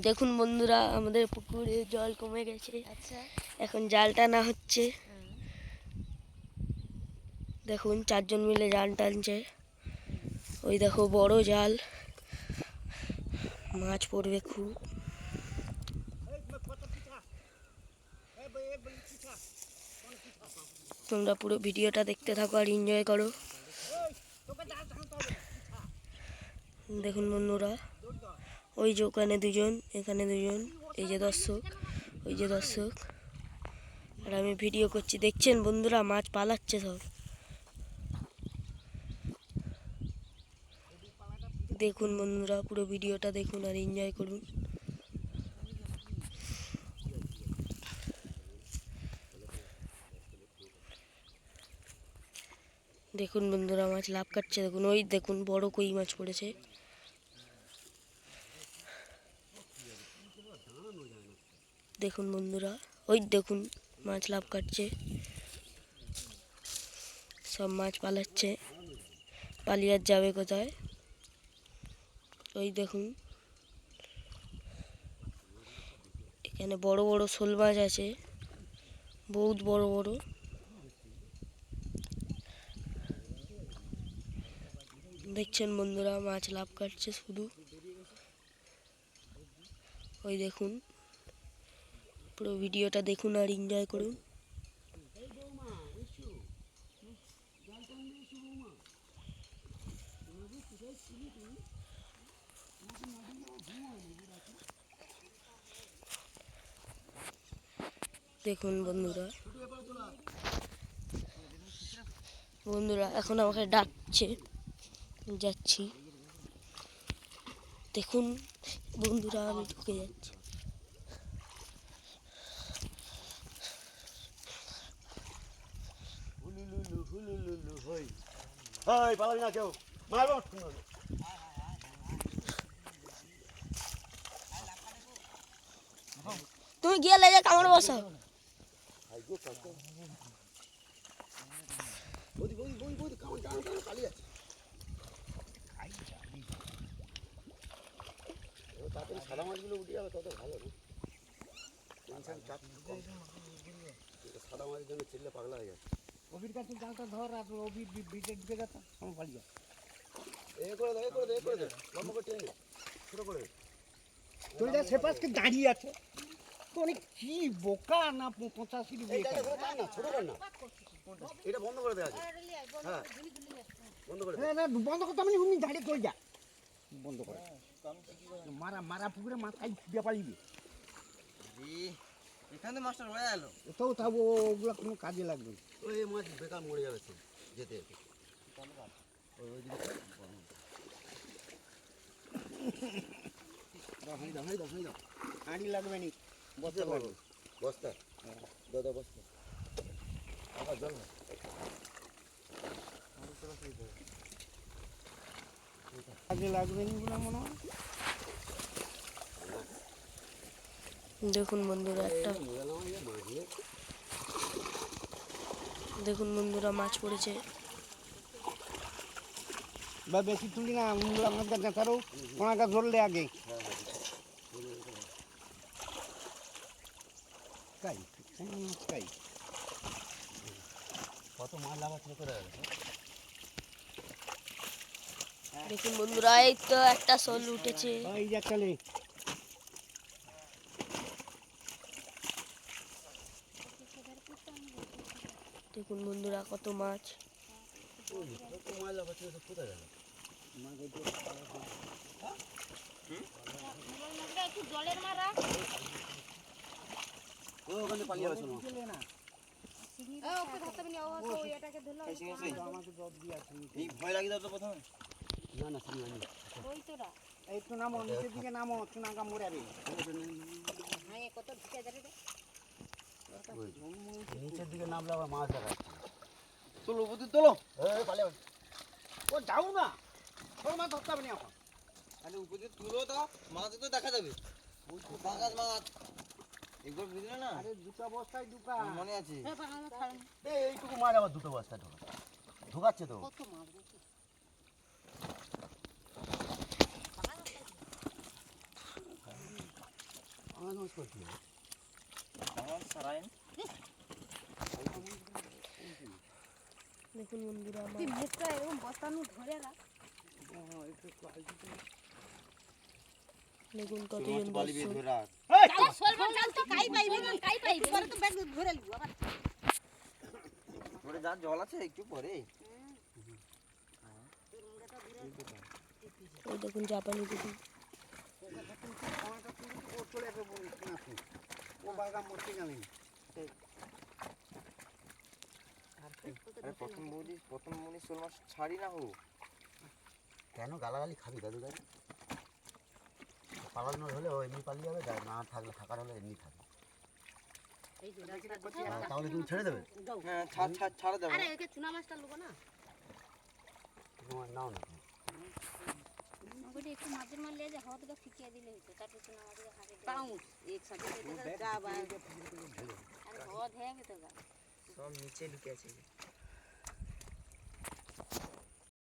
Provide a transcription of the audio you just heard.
দেখুন বন্ধুরা, আমাদের পুকুরে জল কমে গেছে। আচ্ছা, এখন জাল টানা হচ্ছে। দেখুন 4 জন মিলে জাল টানছে। ওই দেখো বড় জাল, মাছ পড়বে খুব। তোমরা পুরো ভিডিওটা দেখতে থাকো আর এনজয় করো। দেখুন বন্ধুরা, ওই যে ওখানে দুজন, এখানে দুজন, এই যে দর্শক, ওই যে দর্শক, আর আমি ভিডিও করছি। দেখছেন বন্ধুরা, মাছ পালাচ্ছে সব। দেখুন বন্ধুরা, পুরো ভিডিওটা দেখুন আর এনজয় করুন। দেখুন বন্ধুরা, মাছ লাভ কাটছে। দেখুন, ওই দেখুন বড় কই মাছ পড়েছে। দেখুন বন্ধুরা, ওই দেখুন মাছ লাভ কাটছে। সব মাছ পালাচ্ছে, পালিয়ে আর যাবে কোথায়। ওই দেখুন, এখানে বড় বড় শোল মাছ আছে, বহুত বড় বড়। দেখছেন বন্ধুরা, মাছ লাভ কাটছে শুধু। ওই দেখুন, পুরো ভিডিওটা দেখুন আর এনজয় করুন। দেখুন বন্ধুরা, বন্ধুরা এখন আমাকে ডাকছে, যাচ্ছি। দেখুন বন্ধুরা, আমি ঢুকে যাচ্ছি। তুমি গিয়ে লেগে কামড় বসাও। সাদা মাছগুলো উঠে যাবে তত ভালো না। সাদা মাছের জন্য চিল্লে পাগলা হয়ে যাচ্ছে। অভির কাছে জালটা ধর আর অভির বিটে ঢুকে যাচ্ছে, আমার বাড়ি যা। এ করে দে, এ করে দে, এ করে দে, লম্বা করে টেনে ছোট করে। তুই যা সেপাশকে দাঁড়িয়ে আছে তো, অনেক কি বোকা না 85 এই জায়গা করে টান না, ছোট কর না। এটা বন্ধ করে দে আগে। হ্যাঁ, বন্ধ করে দে। না বন্ধ করতে আমি উনি দাঁড়িয়ে তুই যা বন্ধ করে। মারা মারা পুকুরে মাথায় দিয়ে পালিবে। এখানে মাস্টার হয়ে গেল তো তাও ওগুলো কোনো কাজে লাগবে না। ওই মাছ বেকার মরে যাবে তো যেতে যেতে। হাঁড়ি লাগবে নি, বস্তা লাগবে। বস্তা দাদা, বস্তা আবার জল না। কাজে লাগবে নি বলে মনে হয়। দেখুন বন্ধুরা, দেখুন বন্ধুরা, মাছ পড়েছে। বা বেশি তুলি না, আমার কাছে তারও কোনাকা ধরলে আগে কাই কাই কত মাছ লাগাচ্ছে করে। দেখুন বন্ধুরা, এই তো একটা শোল উঠেছে। ওই যা চলে। দেখুন বন্ধুরা, কত মাছ। কত মাছ লাগাচ্ছে কোথায় গেল? ওখানে পালিয়ে গেছে না। ভয় লাগিয়ে দাও তো প্রথমে। না না, শুনি আমি। এই তো নামো, নিচের দিকে নামো, চুনাকা মরাবে। নিচের দিকে নামলে আবার মাছ দেখাচ্ছে। চলো বুদ্ধি তোলো। পালিয়ে ও যাও না, তোর মাছ ধরতে হবে না এখন। তাহলে উপরে তুলো দাও, মাছ তো দেখা যাবে। বাগাস মাছ একবার বুঝলে না। আরে দুটো বস্তায় দুটা মনে আছে। এইটুকু মাছ আবার দুটো বস্তায় ঢোকাচ্ছে তো। কি হবে? আমার সারাইন দেখুন বন্ধুরা আমার তুই মুখটা এরকম বস্তানু ধরে রাখ। দেখুন কতজন বালি দিয়ে দর্শক ধরে রাখ। চাল সরবো চাল তো কাই পাইবে না কাই পাইবে পরে তো ব্যাগ ধরে লিবো আবার। ওরে যা জল আছে একটু পরে ওই দেখুন জাপানি দেখুন ও চলে যাবে না তুই। ও বাগান মরতে জানেন। আরে প্রথম মনি শোল মাছ ছাড়ি না হো কেন গালাগালি খাবি দাদু গাড়ি? পালানোর হলে ও এমনি পালিয়ে যাবে, না থাকলে থাকার হলে এমনি থাকবে। তাহলে তুমি ছেড়ে দেবে? হ্যাঁ ছাড়া যাবে আরে না। একে চুনা মাছটা লবো না। তোমার নাও না তুমি। ওটা একটু মাঝের মাল লিয়ে যে হাওয়া থেকে ফিকিয়ে দিলে হতো তারপর চুনা মাঝে হাতে পাউস একসাথে যা বা আর হাওয়া ধেয়ে গেছে গা সব নিচে ঢুকে আছে